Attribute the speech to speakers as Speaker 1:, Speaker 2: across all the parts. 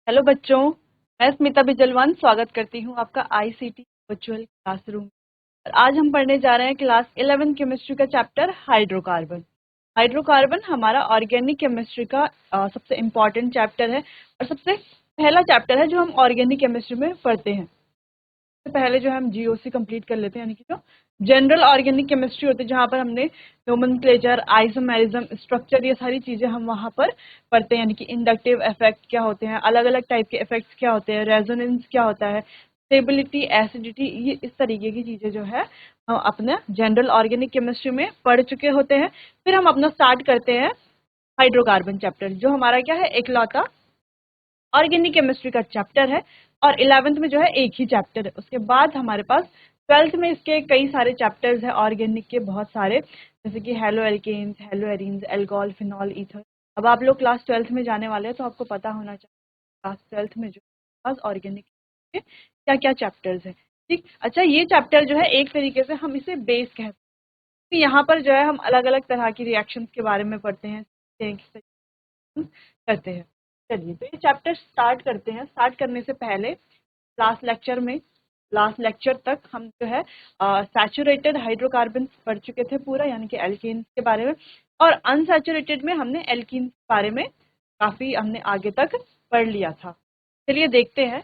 Speaker 1: Hello बच्चों, मैं स्मिता बिजलवान स्वागत करती हूँ आपका आईसीटी वर्चुअल क्लासरूम। और आज हम पढ़ने जा रहे हैं क्लास 11 केमिस्ट्री का चैप्टर हाइड्रोकार्बन। हाइड्रोकार्बन हमारा ऑर्गेनिक केमिस्ट्री का सबसे इम्पॉर्टेंट चैप्टर है और सबसे पहला चैप्टर है जो हम ऑर्गेनिक केमिस्ट्री में पढ़ते हैं। तो पहले जो है हम जीओसी कंप्लीट कर लेते हैं, यानी कि जो जनरल ऑर्गेनिक केमिस्ट्री होती है जहाँ पर हमने नोमेनक्लेचर, आइसोमेरिज्म, स्ट्रक्चर, ये सारी चीजें हम वहाँ पर पढ़ते हैं। यानी कि इंडक्टिव इफेक्ट क्या होते हैं, अलग अलग टाइप के इफेक्ट्स क्या होते हैं, रेजोनेंस क्या होता है, स्टेबिलिटी, एसिडिटी, ये इस तरीके की चीजें जो है हम अपने जनरल ऑर्गेनिक केमिस्ट्री में पढ़ चुके होते हैं। फिर हम अपना स्टार्ट करते हैं हाइड्रोकार्बन चैप्टर, जो हमारा क्या है, एकलौता ऑर्गेनिक केमिस्ट्री का चैप्टर है। और 11th में जो है एक ही चैप्टर है। उसके बाद हमारे पास 12th में इसके कई सारे चैप्टर्स हैं ऑर्गेनिक के, बहुत सारे, जैसे कि halo alkanes, halo arenes, alcohol, phenol, ether. अब आप लोग क्लास 12th में जाने वाले हैं तो आपको पता होना चाहिए क्लास 12th में जो पास ऑर्गेनिक के क्या क्या चैप्टर्स हैं। ठीक, अच्छा, ये चैप्टर जो है एक तरीके से हम इसे बेस कहते हैं, कि यहाँ पर जो है हम अलग अलग तरह की रिएक्शंस के बारे में पढ़ते हैं, किस तरीके से करते हैं। चलिए, तो ये चैप्टर स्टार्ट करते हैं। स्टार्ट करने से पहले लास्ट लेक्चर तक हम जो है सैचुरेटेड हाइड्रोकार्बन पढ़ चुके थे पूरा, यानी कि एल्केन्स के बारे में। और अनसैचुरेटेड में हमने एल्कीन्स के बारे में काफी हमने आगे तक पढ़ लिया था। चलिए देखते हैं,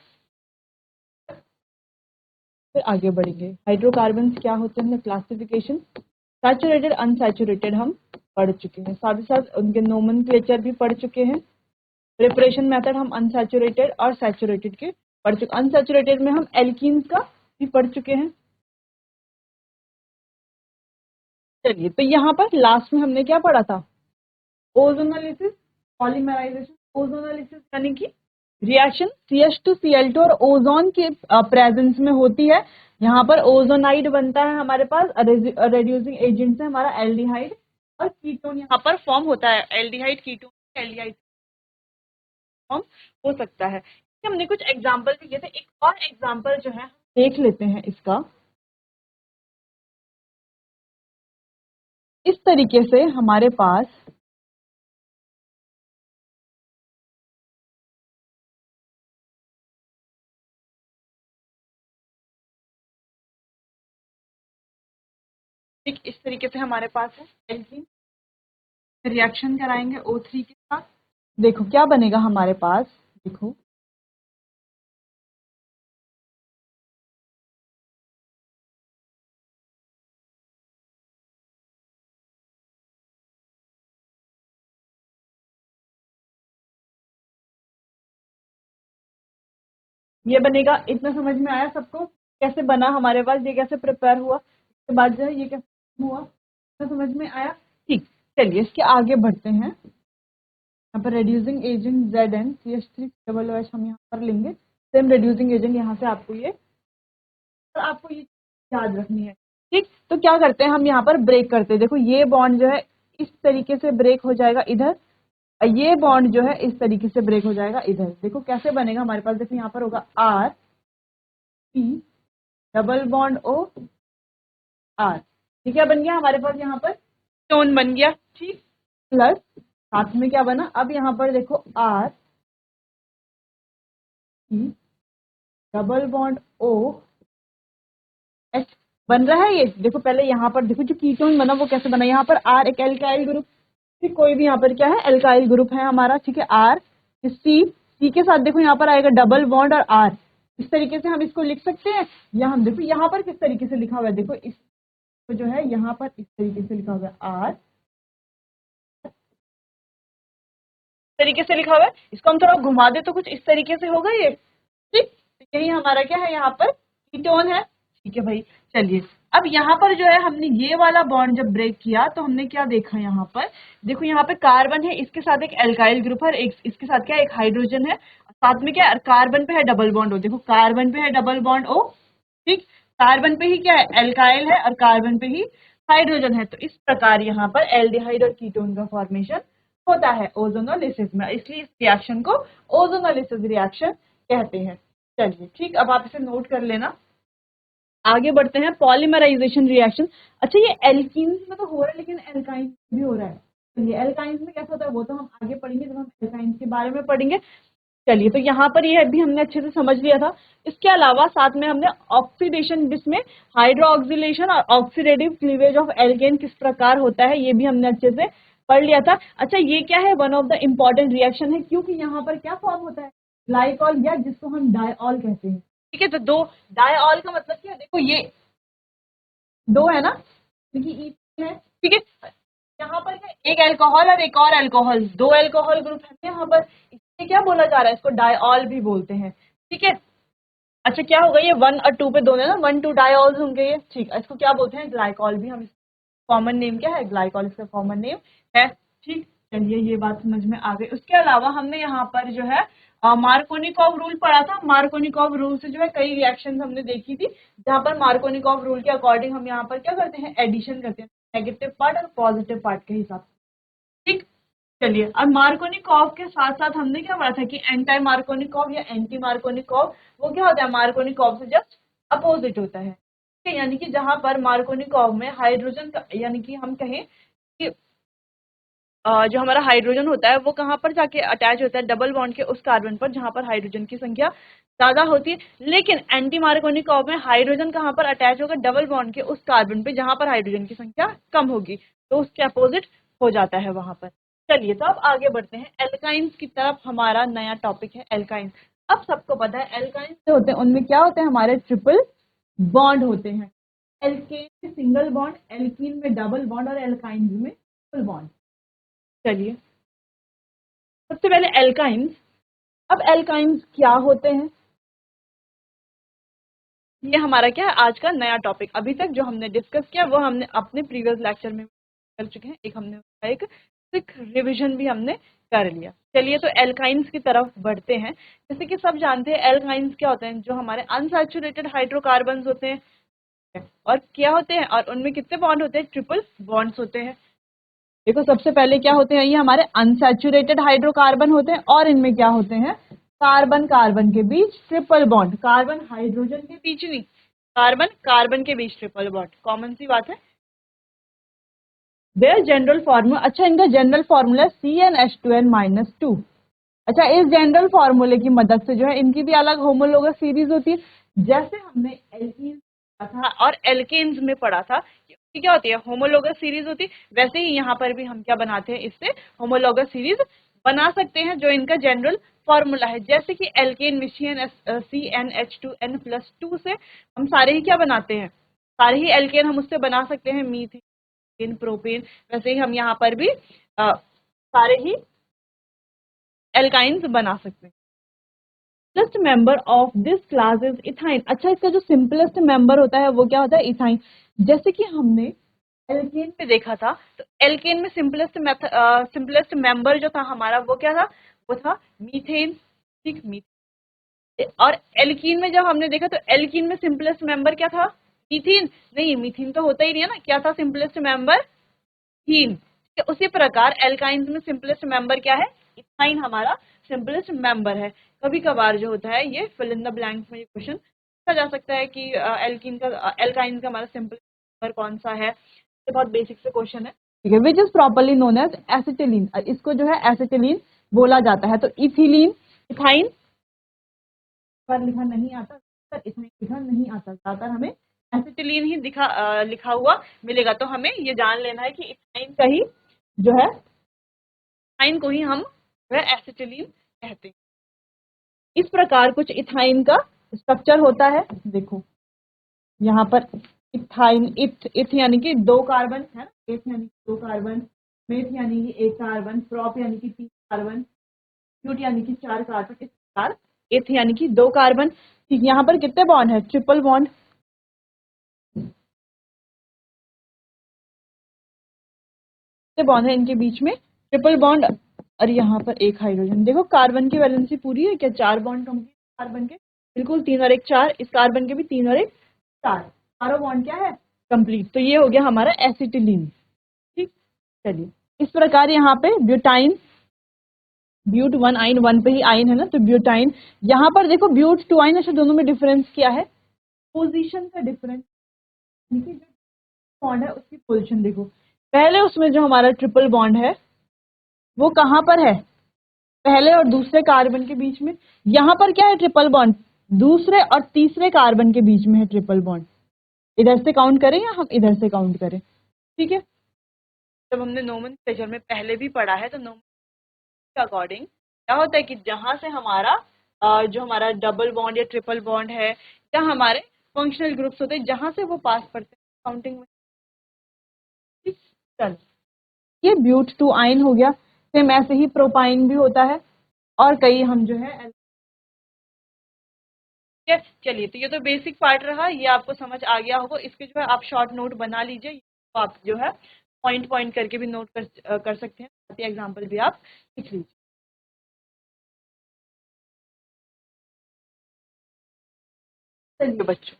Speaker 1: फिर आगे बढ़ेंगे। हाइड्रोकार्बन क्या होते हैं, क्लासिफिकेशन, सैचुरेटेड, अनसैचुरेटेड हम पढ़ चुके हैं। साथ ही साथ उनके नोमेनक्लेचर भी पढ़ चुके हैं। प्रिपरेशन मेथड हम अनसैचुरेटेड और सैचुरेटेड के पढ़ चुके। अनसैचुरेटेड में हम एल्कीन्स का भी पढ़ चुके हैं। चलिए, तो यहाँ पर लास्ट में हमने क्या पढ़ा था, ओजोनोलिसिस, पॉलीमराइजेशन। ओजोनोलिसिस यानी कि रिएक्शन CH2Cl2 और ओजोन के प्रेजेंस में होती है। यहाँ पर ओजोनाइड बनता है हमारे पास, रेड्यूसिंग एजेंट से हमारा एल्डिहाइड और कीटोन यहाँ पर फॉर्म होता है। एल्डिहाइड कीटोन, एल्डिहाइड फॉर्म हो सकता है। हमने कुछ एग्जाम्पल दिए थे, एक और एग्जाम्पल जो है देख लेते हैं इसका। इस तरीके से हमारे पास ठीक इस तरीके से हमारे पास है एल्कीन, रिएक्शन कराएंगे O3 के साथ। देखो क्या बनेगा हमारे पास, देखो ये बनेगा। इतना समझ में आया सबको कैसे बना हमारे पास, ये कैसे प्रिपेयर हुआ, इसके बाद जो है ये कैसे हुआ, इतना समझ में आया। ठीक, चलिए इसके आगे बढ़ते हैं। यहाँ पर रेड्यूसिंग एजेंट ZnCH3OH हम यहाँ पर लेंगे। सेम रेड्यूसिंग एजेंट यहाँ से आपको ये, और आपको ये याद रखनी है। ठीक, तो क्या करते हैं हम यहाँ पर ब्रेक करते हैं। देखो ये बॉन्ड जो है इस तरीके से ब्रेक हो जाएगा इधर, ये बॉन्ड जो है इस तरीके से ब्रेक हो जाएगा इधर। देखो कैसे बनेगा हमारे पास, देखो यहाँ पर होगा RP डबल बॉन्ड OR। ठीक है, बन गया हमारे पास यहाँ पर टोन बन गया। ठीक, प्लस साथ में क्या बना, अब यहाँ पर देखो RP डबल बॉन्ड OH बन रहा है। ये देखो पहले यहाँ पर देखो जो कीटोन बना वो कैसे बना, यहाँ पर R एक एल्काइल ग्रुप, ठीक, कोई भी यहाँ पर क्या है, एल्काइल ग्रुप है हमारा। ठीक है, R C के साथ देखो यहाँ पर आएगा डबल बॉन्ड और R। इस तरीके से हम इसको लिख सकते हैं। या हम देखो यहाँ पर किस तरीके से लिखा हुआ है, देखो इस जो है यहाँ पर इस तरीके से लिखा हुआ है R, तरीके से लिखा हुआ है। इसको हम थोड़ा घुमा दे तो कुछ इस तरीके से होगा ये। ठीक, तो यही हमारा क्या है, यहाँ पर कीटोन है। ठीक है भाई, चलिए अब यहाँ पर जो है हमने ये वाला बॉन्ड जब ब्रेक किया तो हमने क्या देखा, यहाँ पर देखो यहाँ पे कार्बन है, इसके साथ एक एल्काइल ग्रुप है और एक इसके साथ क्या है, एक हाइड्रोजन है। साथ में क्या है, कार्बन पे है डबल बॉन्ड O। देखो कार्बन पे है डबल बॉन्ड O। ठीक, कार्बन पे ही क्या है, एल्काइल है, और कार्बन पे ही हाइड्रोजन है। तो इस प्रकार यहाँ पर एल्डिहाइड और कीटोन का फॉर्मेशन होता है ओजोनोलिसिस में, इसलिए इस रिएक्शन को ओजोनोलिसिस रिएक्शन कहते हैं। चलिए ठीक, अब आप इसे नोट कर लेना। आगे बढ़ते हैं, पॉलीमराइजेशन रिएक्शन। अच्छा, ये एल्कीन्स में तो हो रहा है, लेकिन एल्काइंस भी हो रहा है। तो ये एल्काइंस में कैसा होता है वो तो हम आगे पढ़ेंगे जब हम एल्काइंस के बारे में पढ़ेंगे। चलिए, तो यहाँ पर ये भी हमने अच्छे से समझ लिया था। इसके अलावा साथ में हमने ऑक्सीडेशन, जिसमें हाइड्रोक्सिलेशन और ऑक्सीडेटिव क्लीवेज ऑफ एल्केन किस प्रकार होता है, ये भी हमने अच्छे से पढ़ लिया था। अच्छा, ये क्या है, one of the important reaction है, क्योंकि यहाँ पर क्या फॉर्म होता है, ग्लाइकॉल, या जिसको हम डायऑल कहते हैं। ठीक है, तो दो डायऑल का मतलब क्या है, देखो ये दो है ना, क्योंकि इथेन है। ठीक है, यहाँ पर क्या, एक अल्कोहल और एक और अल्कोहल, दो अल्कोहल ग्रुप है यहाँ पर, इसलिए क्या बोला जा रहा है, इसको डायऑल भी बोलते हैं। ठीक है, अच्छा क्या होगा, ये 1 और 2 पे दोनों ना 1 2 डायऑल्स होंगे ये। ठीक है, इसको क्या बोलते हैं, ग्लाइकॉल भी। हम कॉमन नेम क्या है, ग्लाइकॉल इसका कॉमन नेम है। ठीक, चलिए ये बात समझ में आ गई। उसके अलावा हमने यहाँ पर जो है मार्कोनिकॉव रूल पढ़ा था। मार्कोनिकॉव रूल से जो है कई रिएक्शन हमने देखी थी, जहाँ पर मार्कोनिकॉव रूल के अकॉर्डिंग हम यहाँ पर क्या करते हैं, एडिशन करते हैं, नेगेटिव पार्ट और पॉजिटिव पार्ट के हिसाब से। ठीक, चलिए, अब मार्कोनिकॉव के साथ साथ हमने क्या पढ़ा था कि एंटी मार्कोनिकॉव या एंटी मार्कोनिकॉव, वो क्या होता है, मार्कोनिकॉव से जस्ट अपोजिट होता है। ठीक है, यानी कि जहां पर मार्कोनिकॉव में हाइड्रोजन यानी कि हम कहें कि जो हमारा हाइड्रोजन होता है वो कहाँ पर जाके अटैच होता है, डबल बॉन्ड के उस कार्बन पर जहां पर हाइड्रोजन की संख्या ज्यादा होती है। लेकिन एंटी मार्कोनिकॉव में हाइड्रोजन कहाँ पर अटैच होगा, डबल बॉन्ड के उस कार्बन पे जहां पर हाइड्रोजन की संख्या कम होगी, तो उसके अपोजिट हो जाता है वहां पर। चलिए, तो अब आगे बढ़ते हैं एल्काइंस की तरफ। हमारा नया टॉपिक है एल्काइंस। अब सबको पता है एल्काइंस जो होते हैं उनमें क्या होते हैं, हमारे ट्रिपल बॉन्ड होते हैं। एल्केन में सिंगल बॉन्ड, एल्कीन में डबल बॉन्ड और एल्काइन में ट्रिपल बॉन्ड। चलिए, सबसे पहले एल्काइंस। अब एल्काइंस क्या होते हैं, ये हमारा क्या है आज का नया टॉपिक। अभी तक जो हमने डिस्कस किया वो हमने अपने प्रीवियस लेक्चर में कर चुके हैं। एक हमने एक क्विक रिवीजन भी हमने कर लिया। चलिए, तो एल्काइंस की तरफ बढ़ते हैं। जैसे कि सब जानते हैं एल्काइंस क्या होते हैं, जो हमारे अनसैचुरेटेड हाइड्रोकार्बन्स होते हैं। और क्या होते हैं, और उनमें कितने बॉन्ड होते हैं, ट्रिपल बॉन्ड्स होते हैं। देखो, सबसे पहले क्या होते हैं, ये हमारे अनसैचुरेटेड हाइड्रोकार्बन होते हैं, और इनमें क्या होते हैं, कार्बन कार्बन के बीच ट्रिपल बॉन्ड, कार्बन हाइड्रोजन के बीच नहीं, कार्बन कार्बन के बीच ट्रिपल बॉन्ड, कॉमन सी बात है। देयर जनरल फार्मूला, अच्छा इनका जनरल फार्मूला CnH2n-2। अच्छा, इस जनरल फार्मूले की मदद से जो है इनकी भी अलग होमोलोगस सीरीज होती है। जैसे हमने एल्कीन था और एल्केन्स में पढ़ा था कि क्या होती है, होमोलोगस सीरीज होती है, वैसे ही यहाँ पर भी हम क्या बनाते हैं, इससे होमोलोगस सीरीज बना सकते हैं, जो इनका जनरल फॉर्मूला है। जैसे कि एल्केन में CnH2n+2 से हम सारे ही क्या बनाते हैं, सारे ही एल्केन हम उससे बना सकते हैं, मीथेन, प्रोपेन। वैसे ही हम यहाँ पर भी सारे ही एल्काइंस बना सकते हैं। Simplest member of this class is ethyne. अच्छा, इसका जो सिंपलेस्ट मेंबर होता है वो क्या होता है, इथाइन। जैसे कि हमने एल्केन पे देखा था, तो एल्केन में सिंपलेस्ट मेंबर जो था हमारा वो क्या था, वो था मीथेन। ठीक, मीथेन। और एल्कीन में जब हमने देखा तो एल्कीन में सिंपलेस्ट मेंबर क्या था, मीथेन। नहीं, मीथेन तो होता ही नहीं है ना, क्या था सिंपलेस्ट मेंबर, हीन। उसी प्रकार एल्काइंस में सिंपलेस्ट मेंबर क्या है, इथाइन हमारा सिंपलेस्ट मेंबर है। कभी कभार जो होता है ये फिल इन द ब्लैंक्स में ये क्वेश्चन पूछा जा सकता है कि एल्काइन का हमारा सिंपलेस्ट मेंबर कौन सा है। ये बहुत बेसिक से क्वेश्चन है। ठीक है, which is properly known as acetylene. इसको जो है एसिटिलीन बोला जाता है। तो इथिलीन, इथाइन पर लिखा नहीं आता, पर इसमें लिखा नहीं आता, ज्यादातर हमें एसिटिलीन ही लिखा हुआ मिलेगा। तो हमें ये जान लेना है कि इथाइन का ही जो है, इथाइन को ही हम जो है एसिटिलीन कहते हैं। इस प्रकार कुछ इथाइन का स्ट्रक्चर होता है। देखो यहाँ पर इथाइन, इथ यानी कि दो कार्बन है ना, एथ यानी कि दो कार्बन, मेथ यानी कि एक कार्बन, प्रोप यानी कि तीन कार्बन, ब्यूट यानी कि चार कार्बन। इस प्रकार एथ यानी कि दो कार्बन। ठीक, यहाँ पर कितने बॉन्ड है, ट्रिपल बॉन्ड। कितने बॉन्ड है इनके बीच में, ट्रिपल बॉन्ड। और यहाँ पर एक हाइड्रोजन। देखो कार्बन की वैलेंसी पूरी है क्या, चार बॉन्ड कंप्लीट कार्बन के, बिल्कुल, तीन और एक चार। इस कार्बन के भी तीन और एक चार, चारों बॉन्ड क्या है, कंप्लीट। तो ये हो गया हमारा एसिटिलीन। ठीक, चलिए, इस प्रकार यहाँ पे butyne, but one yne, one पे ही आइन है ना, तो ब्यूटाइन। यहाँ पर देखो ब्यूट टू आइन, ऐसे दोनों में डिफरेंस क्या है, पोजीशन का डिफरेंस। जो बॉन्ड है उसकी पोजीशन देखो, पहले उसमें जो हमारा ट्रिपल बॉन्ड है वो कहाँ पर है, पहले और दूसरे कार्बन के बीच में। यहाँ पर क्या है, ट्रिपल बॉन्ड, दूसरे और तीसरे कार्बन के बीच में है ट्रिपल बॉन्ड। इधर से काउंट करें या हम इधर से काउंट करें, ठीक है। जब हमने नोमेनक्लेचर में पहले भी पढ़ा है तो नोमेनक्लेचर के अकॉर्डिंग क्या होता है कि जहां से हमारा जो हमारा डबल बॉन्ड या ट्रिपल बॉन्ड है या हमारे फंक्शनल ग्रुप्स होते हैं, जहां से वो पास करते हैं काउंटिंग में। चल, ये ब्यूट टू आइन हो गया। सेम ऐसे ही प्रोपाइन भी होता है और कई हम जो है। चलिए, तो ये तो बेसिक पार्ट रहा, ये आपको समझ आ गया होगा। इसके जो है आप शॉर्ट नोट बना लीजिए, तो आप जो है पॉइंट पॉइंट करके भी नोट कर सकते हैं, एग्जाम्पल भी आप लिख लीजिए। चलिए बच्चों,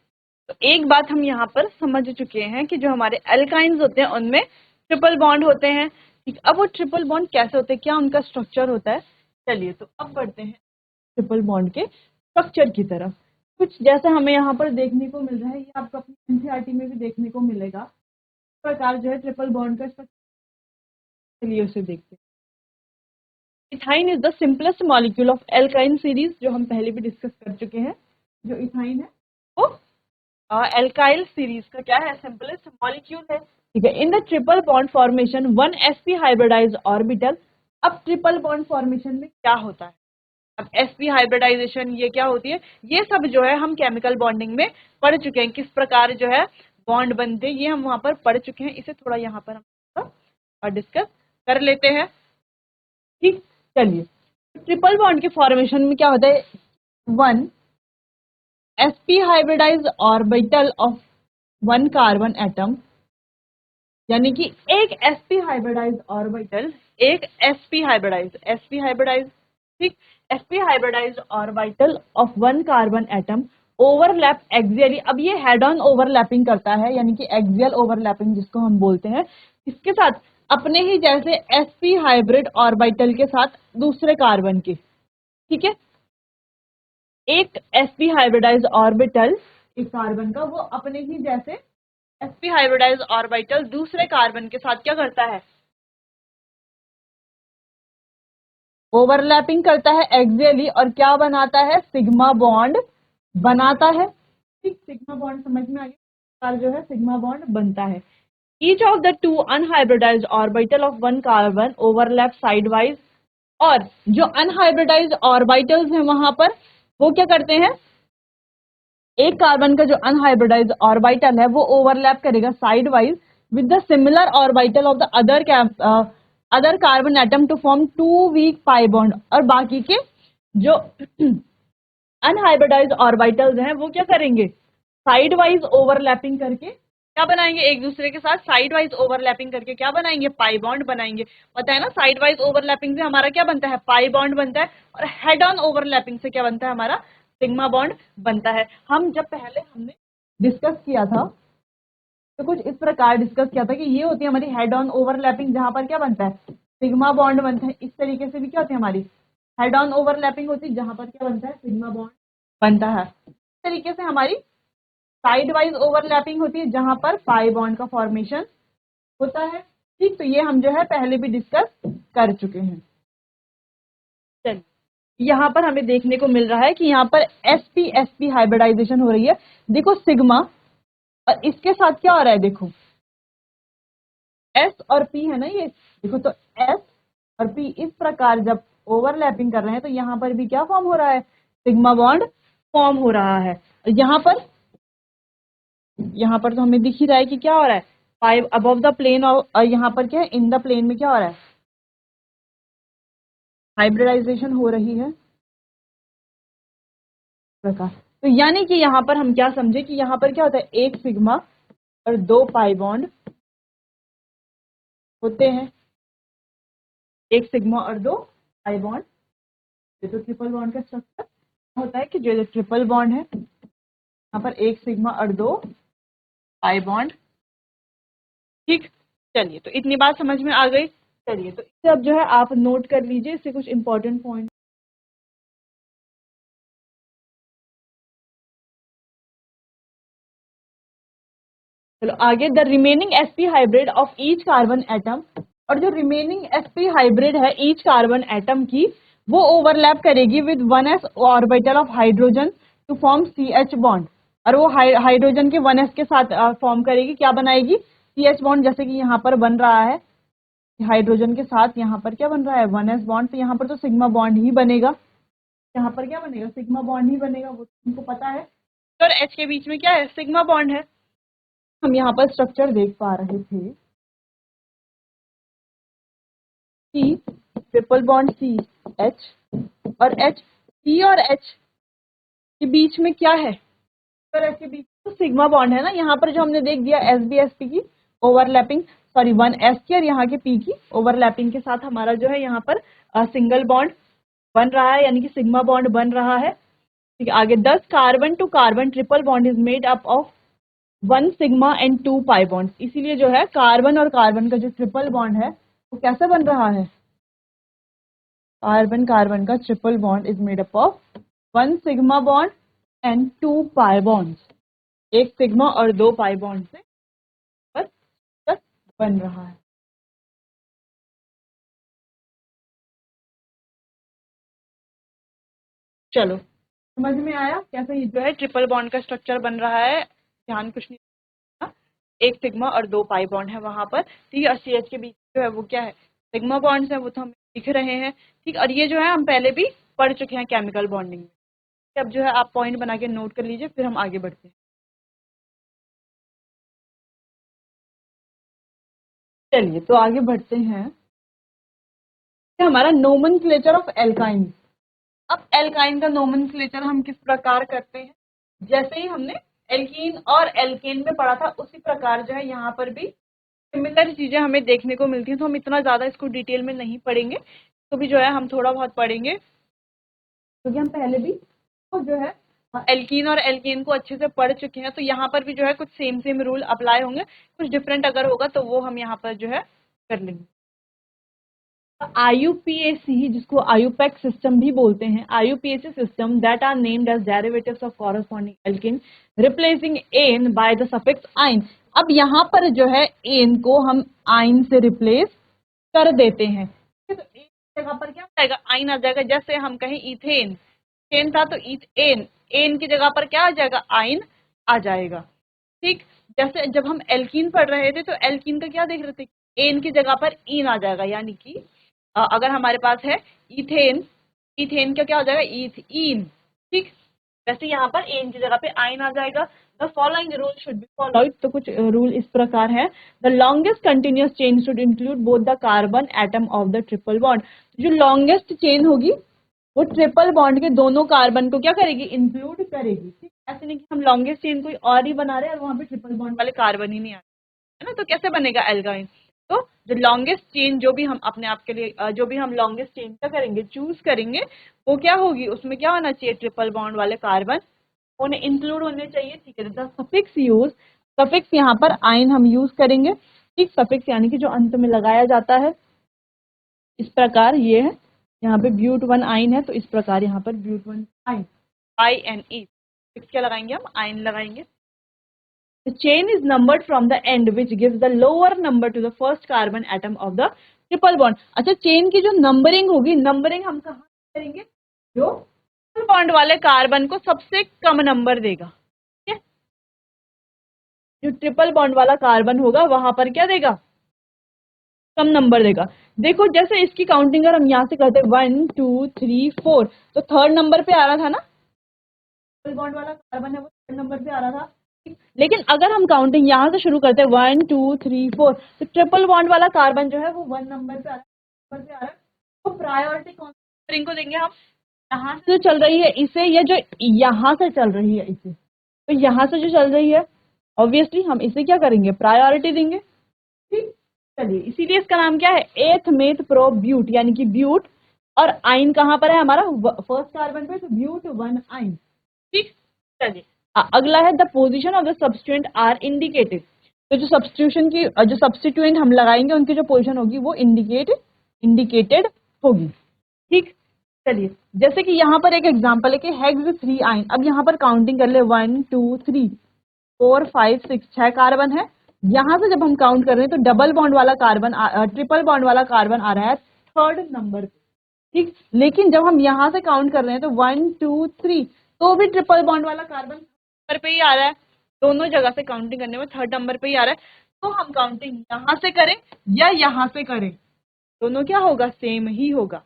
Speaker 1: तो एक बात हम यहाँ पर समझ चुके हैं कि जो हमारे एल्काइंस होते हैं उनमें ट्रिपल बॉन्ड होते हैं, ठीक। अब वो ट्रिपल बॉन्ड कैसे होते हैं, क्या उनका स्ट्रक्चर होता है। चलिए, तो अब बढ़ते हैं ट्रिपल बॉन्ड के स्ट्रक्चर की तरफ। कुछ जैसे हमें यहाँ पर देखने को मिल रहा है, ये आपको अपनी एनसीईआरटी में भी देखने को मिलेगा। इस प्रकार जो है ट्रिपल बॉन्ड का स्ट्रक्चर, चलिए उसे देखते हैं। Ethyne is the simplest molecule of alkyne series, जो हम पहले भी डिस्कस कर चुके हैं। जो इथाइन है वो एल्काइल सीरीज का क्या है, सिंपलेस्ट मॉलिक्यूल है, ठीक है। In the triple bond formation one sp hybridised orbital. अब ट्रिपल बॉन्ड फॉर्मेशन में क्या होता है, अब sp हाइब्रिडाइजेशन ये क्या होती है, ये सब जो है हम केमिकल बॉन्डिंग में पढ़ चुके हैं, किस प्रकार जो है बॉन्ड बनते हैं, ये हम वहां पर पढ़ चुके हैं। इसे थोड़ा यहाँ पर हम डिस्कस कर लेते हैं, ठीक। चलिए, ट्रिपल बॉन्ड के फॉर्मेशन में क्या होता है, one sp hybridised orbital of one carbon atom, यानी कि एक sp हाइब्रिडाइज्ड ऑर्बिटल, एक sp हाइब्रिडाइज्ड, ठीक, sp hybridised orbital of one carbon atom overlap axially. अब ये हेड ऑन ओवरलैपिंग करता है, यानी कि एक्सियल ओवरलैपिंग जिसको हम बोलते हैं, इसके साथ अपने ही जैसे sp हाइब्रिड ऑर्बिटल के साथ दूसरे कार्बन के, ठीक है। एक sp हाइब्रिडाइज्ड ऑर्बिटल एक कार्बन का, वो अपने ही जैसे sp हाइब्रिडाइज्ड ऑर्बिटल दूसरे कार्बन के साथ क्या करता है, ओवरलैपिंग करता है एक्सियली, और क्या बनाता है, सिग्मा बॉन्ड बनाता है, ठीक। सिग्मा बॉन्ड समझ में आ गया, जो है सिग्मा बॉन्ड बनता है। Each of the two unhybridised orbital of one carbon overlap sideways. और जो अनहाइब्रिडाइज्ड ऑर्बिटल्स हैं वहां पर वो क्या करते हैं, एक कार्बन का जो अनहाइब्रिडाइज्ड ऑर्बिटल है वो ओवरलैप करेगा sideways with the similar orbital of the other carbon atom to form two weak pi bond. और बाकी के जो अनहाइब्रिडाइज्ड ऑर्बिटल्स हैं वो क्या करेंगे, साइड वाइज ओवरलैपिंग करके क्या बनाएंगे, एक दूसरे के साथ साइड वाइज ओवरलैपिंग करके क्या बनाएंगे, पाई बॉन्ड बनाएंगे। पता है ना, साइड वाइज ओवरलैपिंग से हमारा क्या बनता है, पाई बॉन्ड बनता है, और हेड ऑन ओवरलैपिंग से क्या बनता है, हमारा सिग्मा बॉन्ड बनता है। हम जब पहले हमने डिस्कस किया था तो कुछ इस प्रकार डिस्कस किया था कि ये होती है हमारी हेड ऑन ओवरलैपिंग, जहां पर क्या बनता है, सिग्मा बॉन्ड बनता है। इस तरीके से भी क्या होती है हमारी हेड ऑन ओवरलैपिंग होती है, जहां पर क्या बनता है, सिग्मा बॉन्ड बनता है। इस तरीके से हमारी साइड वाइज ओवरलैपिंग होती है, जहां पर पाई बॉन्ड का फॉर्मेशन होता है, ठीक। तो ये हम जो है पहले भी डिस्कस कर चुके हैं। चलिए, यहाँ पर हमें देखने को मिल रहा है कि यहाँ पर sp हाइब्रिडाइजेशन हो रही है। देखो सिग्मा और इसके साथ क्या हो रहा है, देखो s और p है ना, ये देखो, तो s और p इस प्रकार जब ओवरलैपिंग कर रहे हैं तो यहाँ पर भी क्या फॉर्म हो रहा है, सिग्मा बॉन्ड फॉर्म हो रहा है। यहाँ पर तो हमें दिख ही रहा है कि क्या हो रहा है, फाइव अबव द प्लेन, और यहाँ पर क्या है, इन द प्लेन में क्या हो रहा है, हाइब्रिडाइजेशन हो रही है प्रकार। तो यानी कि यहाँ पर हम क्या समझे कि यहाँ पर क्या होता है, एक सिग्मा और दो पाई बॉन्ड होते हैं, एक सिग्मा और दो पाई बॉन्ड। ये तो ट्रिपल बॉन्ड का स्ट्रक्चर होता है कि जो ट्रिपल बॉन्ड है यहाँ पर एक सिग्मा और दो पाई बॉन्ड, ठीक। चलिए, तो इतनी बात समझ में आ गई। चलिए, तो इसे अब जो है आप नोट कर लीजिए, इससे कुछ इंपॉर्टेंट पॉइंट। चलो आगे, the remaining sp hybrid of each carbon atom. और जो रिमेनिंग sp हाइब्रिड है ईच कार्बन एटम की, वो ओवरलैप करेगी with 1s orbital of hydrogen to form CH bond, और वो हाइड्रोजन के 1s के साथ फॉर्म करेगी, क्या बनाएगी, CH बॉन्ड। जैसे कि यहाँ पर बन रहा है हाइड्रोजन के साथ, यहाँ पर क्या बन रहा है 1s बॉन्ड, तो यहाँ पर तो सिग्मा बॉन्ड ही बनेगा, यहाँ पर क्या बनेगा, सिग्मा बॉन्ड ही बनेगा, वो तुमको पता है। और H के बीच में क्या है, सिग्मा बॉन्ड है। हम यहाँ पर स्ट्रक्चर देख पा रहे थे C ट्रिपल बॉन्ड CH, और C और H के बीच में क्या है, और H के बीच तो सिग्मा बॉन्ड है ना। यहाँ पर जो हमने देख दिया SB/SP की ओवरलैपिंग, सॉरी 1s की और यहाँ के P की ओवरलैपिंग के साथ हमारा जो है यहाँ पर सिंगल बॉन्ड बन रहा है, यानी कि सिग्मा बॉन्ड बन रहा है। ठीक है, आगे 10 carbon to carbon triple bond is made up of 1 sigma and 2 pi bond. इसीलिए जो है कार्बन और कार्बन का जो ट्रिपल बॉन्ड है वो कैसे बन रहा है, कार्बन कार्बन का triple bond is made up of 1 sigma bond and 2 pi bonds, एक सिग्मा और 2 पाई बॉन्ड से बस बन रहा है। चलो समझ में आया कैसे ये जो है ट्रिपल बॉन्ड का स्ट्रक्चर बन रहा है। ध्यान कुछ नहीं, एक सिग्मा और 2 पाई बॉन्ड है वहां पर। ठीक है, और CH के बीच जो है वो क्या है, सिग्मा बॉन्ड्स है, वो तो हमें दिख रहे हैं। ठीक, और ये जो है हम पहले भी पढ़ चुके हैं केमिकल बॉन्डिंग में। अब जो है आप पॉइंट बना के नोट कर लीजिए, फिर हम आगे बढ़ते हैं। चलिए तो आगे बढ़ते हैं, हमारा नोमेनक्लेचर ऑफ एल्काइन। अब एल्काइन का नोमेनक्लेचर हम किस प्रकार करते हैं, जैसे ही हमने एल्कीन और एल्केन में पढ़ा था उसी प्रकार जो है यहाँ पर भी सिमिलर चीजें हमें देखने को मिलती हैं। तो हम इतना ज्यादा इसको डिटेल में नहीं पढ़ेंगे, तो भी जो है हम थोड़ा बहुत पढ़ेंगे, क्योंकि हम पहले भी तो जो है एल्कीन और एल्केन को अच्छे से पढ़ चुके हैं। तो यहाँ पर भी जो है कुछ सेम सेम रूल अप्लाई होंगे, कुछ डिफरेंट अगर होगा तो वो हम यहाँ पर जो है कर लेंगे। IUPAC, जिसको IUPAC सिस्टम भी बोलते हैं, IUPAC system that are named as derivatives of corresponding alkane replacing ane by the suffix yne. अब यहाँ पर जो है एन को हम आइन से रिप्लेस कर देते हैं, तो एन की जगह पर क्या आएगा, आइन आ जाएगा। जैसे हम कहें इथेन, एन था तो इथेन, एन की जगह पर क्या आ जाएगा, आइन आ जाएगा। ठीक, जैसे जब हम एल्कीन पढ़ रहे थे तो एल्कीन का क्या देख रहे थे, एन की जगह पर इन आ जाएगा, यानी कि अगर हमारे पास है इथेन, इथेन का क्या हो जाएगा, ईन। ठीक, वैसे यहाँ पर एन की जगह पे आइन आ जाएगा। The following rule should be followed, तो कुछ रूल इस प्रकार है। The longest continuous chain should include both the carbon atom of the triple bond. जो लॉन्गेस्ट चेन होगी वो ट्रिपल बॉन्ड के दोनों कार्बन को क्या करेगी, इंक्लूड करेगी। ठीक, ऐसे नहीं कि हम लॉन्गेस्ट चेन कोई और ही बना रहे हैं और वहां पे ट्रिपल बॉन्ड वाले कार्बन ही नहीं आ रहे, है ना, तो कैसे बनेगा एल्काइन। तो जो लॉन्गेस्ट चेन जो भी हम अपने आप के लिए जो भी हम लॉन्गेस्ट चेन का करेंगे, चूज करेंगे, वो क्या होगी, उसमें क्या होना चाहिए, ट्रिपल बॉन्ड वाले कार्बन होने इंक्लूड होने चाहिए। ठीक है, सफिक्स यूज, सफिक्स यहाँ पर आइन हम यूज करेंगे। ठीक, सफिक्स यानी कि जो अंत में लगाया जाता है, इस प्रकार ये है, यहाँ पे ब्यूट वन आइन है तो इस प्रकार यहाँ पर ब्यूट वन आइन, INE, क्या लगाएंगे हम, आइन लगाएंगे। The chain is numbered from the end, which gives the lower number to the first carbon atom of the triple bond. अच्छा, चेन की जो नंबरिंग होगी, नंबरिंग हम कहाँ करेंगे, जो ट्रिपल बॉन्ड वाले कार्बन को सबसे कम नंबर देगा। ठीक है, जो ट्रिपल बॉन्ड वाला कार्बन होगा वहां पर क्या देगा, कम नंबर देगा। देखो जैसे इसकी काउंटिंग अगर हम यहाँ से करते 1 2 3 4, तो थर्ड नंबर पे आ रहा था ना, ट्रिपल बॉन्ड वाला कार्बन है वो थर्ड नंबर पे आ रहा था। लेकिन अगर हम काउंटिंग यहाँ से शुरू करते हैं 1 2 3 4, तो ट्रिपल बॉन्ड वाला कार्बन जो है वो 1 नंबर पे आ रहा है, तो प्रायोरिटी कौन सी को देंगे हम, यहाँ से जो चल रही है इसे, या जो यहाँ से चल रही है इसे, तो यहाँ से जो चल रही है ऑब्वियसली हम इसे क्या करेंगे, प्रायोरिटी देंगे। ठीक, चलिए इसीलिए इसका नाम क्या है, एथ मेथ प्रो ब्यूट, यानी कि ब्यूट, और आइन कहाँ पर है हमारा, फर्स्ट कार्बन पे, तो ब्यूट वन आइन। ठीक, चलिए अगला है the position of the substituent are indicated. तो जो सब्स्टिट्यूशन की जो सब्स्टिट्यूएंट हम लगाएंगे उनकी जो पोजीशन होगी वो इंडिकेटेड होगी। ठीक, चलिए जैसे कि यहाँ पर एक एग्जांपल है कि हेक्स 3 आइन। अब यहाँ पर काउंटिंग कर ले 1 2 3 4 5 6, 6 कार्बन है। यहाँ से जब हम काउंट कर रहे हैं तो डबल बॉन्ड वाला कार्बन, ट्रिपल बॉन्ड वाला कार्बन आ रहा है थर्ड नंबर पे। ठीक। लेकिन जब हम यहाँ से काउंट कर रहे हैं तो 1 2 3 तो भी ट्रिपल बॉन्ड वाला कार्बन नंबर पे ही आ रहा है, दोनों जगह से काउंटिंग करने में थर्ड नंबर पे ही आ रहा है। तो हम काउंटिंग यहाँ से करें या यहाँ से करें, दोनों क्या होगा, सेम ही होगा।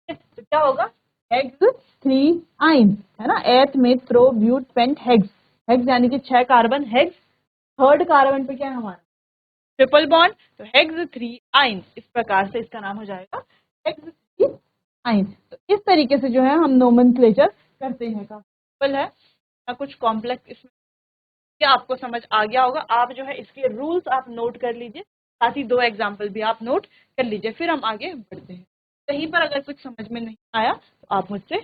Speaker 1: तो क्या होगा, हेक्स 3 आइन, है ना, एथ में pro but pent hex, hex यानी कि 6 कार्बन, हेक्स थर्ड कार्बन पे क्या है हमारा ट्रिपल बॉन्ड, तो हेक्स 3 आइन, इस प्रकार से इसका नाम हो जाएगा हेक्स 3 आइन। तो इस तरीके से जो है हम नोमेनक्लेचर करते हैं। काफी सिंपल है ना, कुछ कॉम्प्लेक्स इसमें, क्या आपको समझ आ गया होगा। आप जो है इसके रूल्स आप नोट कर लीजिए, साथ ही 2 एग्जाम्पल भी आप नोट कर लीजिए, फिर हम आगे बढ़ते हैं। कहीं पर अगर कुछ समझ में नहीं आया तो आप मुझसे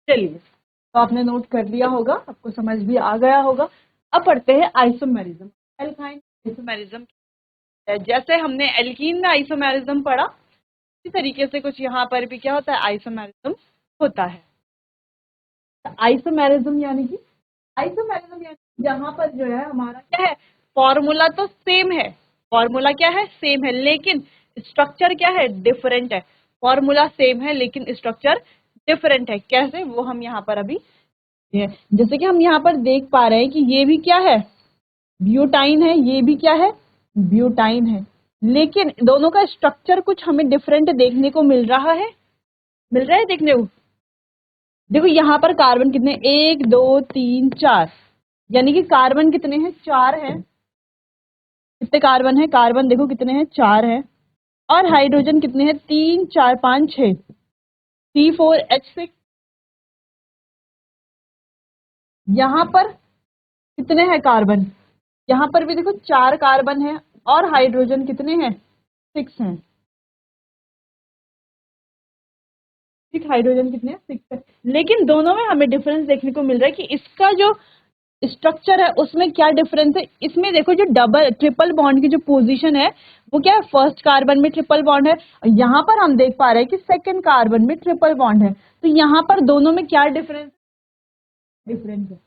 Speaker 1: चलिए। तो आपने नोट कर लिया होगा, आपको समझ भी आ गया होगा। अब पढ़ते हैं आइसोमेरिज्म, एल्काइन आइसोमेरिज्म। जैसे हमने एल्कीन में आइसोमेरिज्म पढ़ा, इसी तरीके से कुछ यहाँ पर भी क्या होता है, आइसोमेरिज्म होता है। आइसोमेरिज्म यानी कि जहाँ पर जो है हमारा क्या है, फॉर्मूला तो सेम है, फॉर्मूला क्या है, सेम है, लेकिन स्ट्रक्चर क्या है, डिफरेंट है। फॉर्मूला सेम है लेकिन स्ट्रक्चर डिफरेंट है। कैसे, वो हम यहाँ पर अभी है। जैसे कि हम यहाँ पर देख पा रहे हैं कि ये भी क्या है, ब्यूटाइन है, ये भी क्या है, ब्यूटाइन है, लेकिन दोनों का स्ट्रक्चर कुछ हमें डिफरेंट देखने को मिल रहा है, मिल रहा है देखने को। देखो यहाँ पर कार्बन कितने, 1 2 3 4, यानी कि कार्बन कितने हैं, 4 हैं। कितने कार्बन है, कार्बन देखो कितने हैं, 4 है। और हाइड्रोजन कितने हैं, 3 4 5 6, C4H6। यहाँ पर कितने हैं कार्बन, यहाँ पर भी देखो 4 कार्बन है और हाइड्रोजन कितने हैं, 6 हैं। ठीक, हाइड्रोजन कितने हैं, 6 है। लेकिन दोनों में हमें डिफरेंस देखने को मिल रहा है कि इसका जो स्ट्रक्चर है उसमें क्या डिफरेंस है। इसमें देखो जो डबल ट्रिपल बॉन्ड की जो पोजीशन है वो क्या है, फर्स्ट कार्बन में ट्रिपल बॉन्ड है, यहाँ पर हम देख पा रहे हैं कि सेकंड कार्बन में ट्रिपल बॉन्ड है। तो यहाँ पर दोनों में क्या डिफरेंस, डिफरेंस है।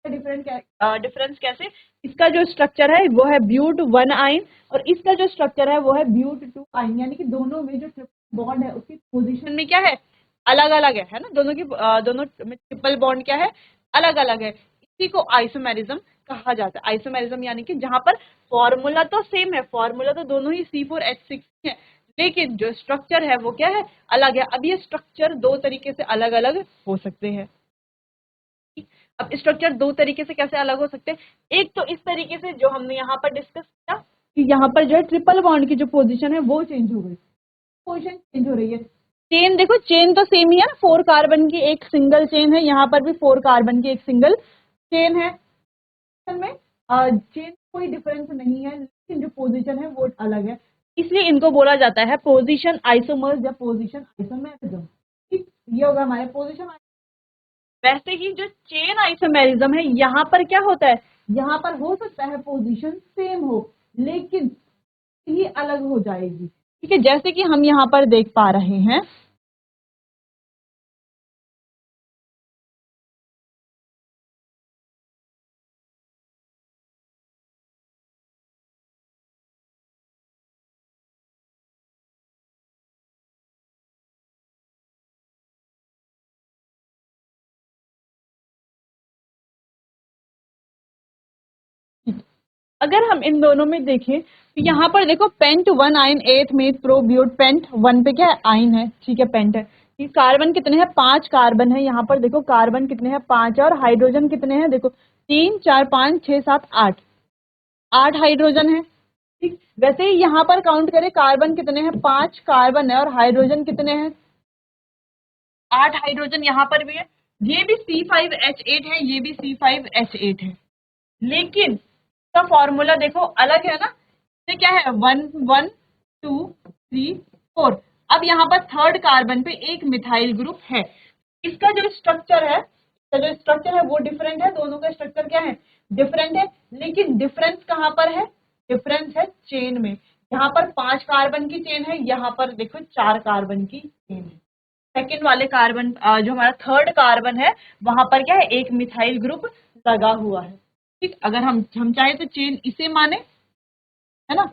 Speaker 1: डिफरेंस कैसे, इसका जो स्ट्रक्चर है वो है ब्यूट 1 आइन और इसका जो स्ट्रक्चर है वो है ब्यूट 2 आइन, यानी कि दोनों में जो ट्रिपल बॉन्ड है उसकी पोजीशन में क्या है, अलग अलग है ना, दोनों की दोनों में ट्रिपल बॉन्ड क्या है, अलग अलग है। इसी को आइसोमेरिज्म कहा जाता है। आइसोमेरिज्म यानी कि जहां पर फॉर्मूला तो सेम है, फॉर्मूला तो दोनों ही C4H6 है, लेकिन जो स्ट्रक्चर है वो क्या है, अलग है। अब ये स्ट्रक्चर 2 तरीके से अलग अलग हो सकते हैं। अब स्ट्रक्चर 2 तरीके से कैसे अलग हो सकते हैं, एक तो इस तरीके से जो हमने यहाँ पर डिस्कस किया कि यहाँ पर जो है ट्रिपल बॉन्ड की जो पोजीशन है वो चेंज हो गई, पोजीशन चेंज हो रही है। चेन देखो, चेन तो सेम ही है ना, 4 कार्बन की एक सिंगल चेन है, यहाँ पर भी 4 कार्बन की एक सिंगल चेन है। में चेन कोई डिफरेंस नहीं है, लेकिन जो पोजीशन है वो अलग है, इसलिए इनको बोला जाता है पोजीशन आइसोमर्स या पोजीशन आइसोमेरिज्म। ठीक, ये होगा हमारे पोजीशन। वैसे ही जो चेन आइसोमेरिज्म है, यहाँ पर क्या होता है, यहाँ पर हो सकता है पोजीशन सेम हो लेकिन ये अलग हो जाएगी। ठीक है, जैसे कि हम यहाँ पर देख पा रहे हैं, अगर हम इन दोनों में देखें तो यहाँ पर देखो पेंट 1 आइन, एथ में प्रो ब्यूट पेंट 1 पे क्या है, आइन है, ठीक है, पेंट है। ये कार्बन कितने हैं, 5 कार्बन है, यहाँ पर देखो कार्बन कितने हैं, 5 और हाइड्रोजन कितने हैं, देखो 3 4 5 6 7 8, 8 हाइड्रोजन है। ठीक, वैसे ही यहाँ पर काउंट करें, कार्बन कितने हैं, 5 कार्बन है और हाइड्रोजन कितने हैं, 8 हाइड्रोजन यहाँ पर भी है। ये भी C5H8 है, ये भी C5H8 है, लेकिन इसका फॉर्मूला देखो अलग है ना। ये क्या है, 1 1 2 3 4। अब यहाँ पर थर्ड कार्बन पे एक मिथाइल ग्रुप है, इसका जो स्ट्रक्चर है, वो डिफरेंट है, दोनों का स्ट्रक्चर क्या है, डिफरेंट है, लेकिन डिफरेंस कहाँ पर है, डिफरेंस है चेन में। यहाँ पर 5 कार्बन की चेन है, यहाँ पर देखो 4 कार्बन की चेन है। सेकेंड वाले कार्बन जो हमारा थर्ड कार्बन है वहां पर क्या है, एक मिथाइल ग्रुप लगा हुआ है। ठीक, अगर हम चाहे तो चेन इसे माने है ना।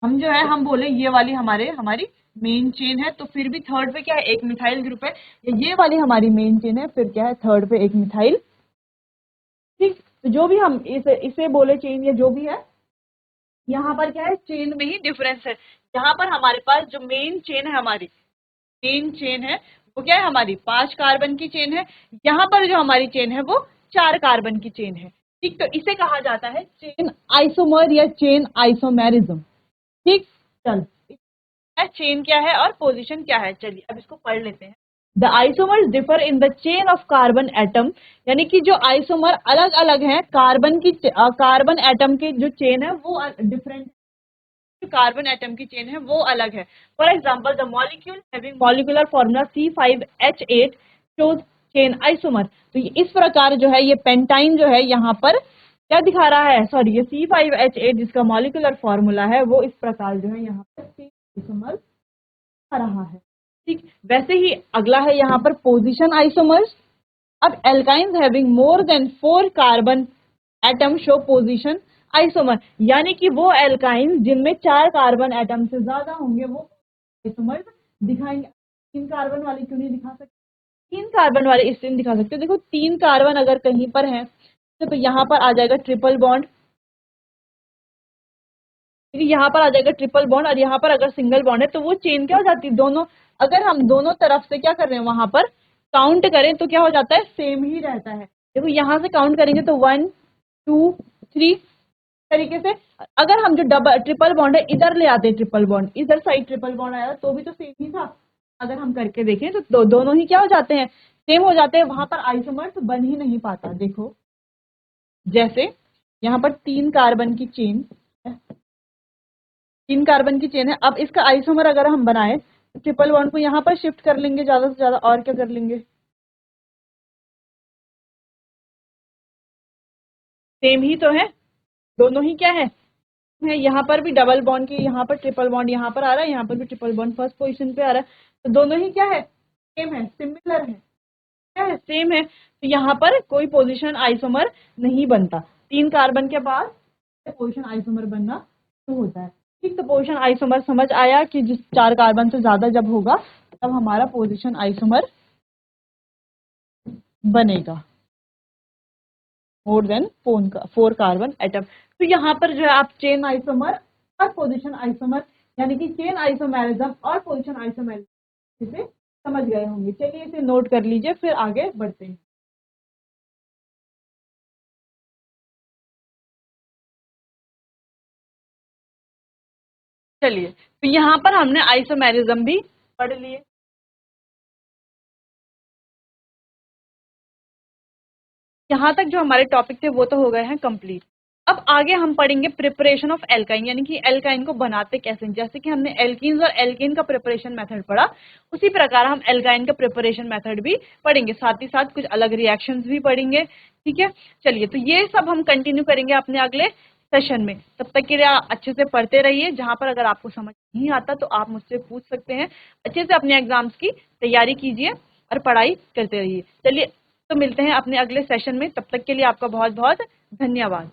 Speaker 1: हम जो है हम बोले ये वाली हमारी मेन चेन है, तो फिर भी थर्ड पे क्या है, एक मिथाइल ग्रुप है। ये वाली हमारी मेन चेन है, फिर क्या है थर्ड पे एक मिथाइल। ठीक, तो जो भी हम इसे बोले चेन या जो भी है, यहाँ पर क्या है चेन में ही डिफरेंस है। यहाँ पर हमारे पास जो मेन चेन है, हमारी मेन चेन है वो क्या है, हमारी 5 कार्बन की चेन है। यहाँ पर जो हमारी चेन है वो 4 कार्बन की चेन है। ठीक, तो इसे कहा जाता है चेन आइसोमर या चेन आइसोमेरिज्म। ठीक, चल चेन क्या है और पोजीशन क्या है, चलिए अब इसको पढ़ लेते हैं। The isomers differ in the chain of carbon atom, यानी कि जो आइसोमर अलग अलग है कार्बन एटम की जो चेन है वो डिफरेंट, कार्बन एटम की चेन है वो अलग है। For example the molecule having molecular formula C5H8 shows chain isomer. तो इस प्रकार जो है ये पेंटाइन जो है यहाँ पर क्या दिखा रहा है, सॉरी ये C5H8 जिसका मॉलिक्यूलर फॉर्मूला है वो इस प्रकार जो है यहाँ पर चेन आइसोमर दिखा रहा है। ठीक, वैसे ही अगला है यहाँ पर पोजिशन आइसोमर्स। अब alkynes having more than 4 carbon atom show position isomer, यानी कि वो एल्काइन जिनमें 4 कार्बन एटम से ज्यादा होंगे वो आइसोमर दिखाएंगे। 3 कार्बन वाले क्यों नहीं दिखा सकते, 3 कार्बन वाले इसलिए दिखा सकते हो, देखो 3 कार्बन अगर कहीं पर है तो यहाँ पर आ जाएगा ट्रिपल बॉन्ड, यहाँ पर आ जाएगा ट्रिपल बॉन्ड, और यहाँ पर अगर सिंगल बॉन्ड है तो वो चेन क्या हो जाती है, दोनों अगर हम दोनों तरफ से क्या कर रहे हैं वहां पर काउंट करें तो क्या हो जाता है, सेम ही रहता है। देखो यहाँ से काउंट करेंगे तो 1 2 3 तरीके से। अगर हम जो डबल ट्रिपल बॉन्ड है इधर ले आते हैं, ट्रिपल बॉन्ड इधर साइड ट्रिपल बॉन्ड आया तो भी तो सेम ही था। अगर हम करके देखें तो दोनों ही क्या हो जाते हैं, सेम हो जाते हैं, वहां पर आइसोमर तो बन ही नहीं पाता। देखो जैसे यहाँ पर 3 कार्बन की चेन, 3 कार्बन की चेन है, अब इसका आइसोमर अगर हम बनाए तो ट्रिपल बॉन्ड को यहाँ पर शिफ्ट कर लेंगे ज्यादा से ज्यादा, और क्या कर लेंगे, सेम ही तो है, दोनों ही क्या है यहाँ पर भी डबल बॉन्ड की, यहाँ पर ट्रिपल बॉन्ड यहाँ पर आ रहा है, यहाँ पर भी ट्रिपल बॉन्ड फर्स्ट पोजीशन पे आ रहा है, तो दोनों ही क्या है, सेम है, सिमिलर है, क्या है, सेम है। तो यहाँ पर कोई पोजीशन आइसोमर नहीं बनता, 3 कार्बन के बाद पोजीशन आइसोमर बनना शुरू होता है। ठीक, तो पोजीशन आइसोमर समझ आया कि जिस 4 कार्बन से ज्यादा जब होगा तब हमारा पोजीशन आइसोमर बनेगा, मोर देन 4 कार्बन एटम। तो यहाँ पर जो है आप चेन आइसोमर और पोजीशन आइसोमर यानी कि चेन आइसोमेरिज्म और पोजीशन आइसोमेरिज्म इसे समझ गए होंगे। चलिए इसे नोट कर लीजिए, फिर आगे बढ़ते हैं। चलिए, तो यहाँ पर हमने आइसोमेरिज्म भी पढ़ लिए। यहाँ तक जो हमारे टॉपिक थे वो तो हो गए हैं कंप्लीट। अब आगे हम पढ़ेंगे प्रिपरेशन ऑफ एल्काइन, यानी कि एल्काइन को बनाते कैसे। जैसे कि हमने एल्कीन्स और एल्केन का प्रिपरेशन मेथड पढ़ा, उसी प्रकार हम एल्काइन का प्रिपरेशन मेथड भी पढ़ेंगे, साथ ही साथ कुछ अलग रिएक्शंस भी पढ़ेंगे। ठीक है, चलिए तो ये सब हम कंटिन्यू करेंगे अपने अगले सेशन में। तब तक के लिए अच्छे से पढ़ते रहिए, जहां पर अगर आपको समझ नहीं आता तो आप मुझसे पूछ सकते हैं। अच्छे से अपने एग्जाम्स की तैयारी कीजिए और पढ़ाई करते रहिए। चलिए, तो मिलते हैं अपने अगले सेशन में, तब तक के लिए आपका बहुत बहुत धन्यवाद।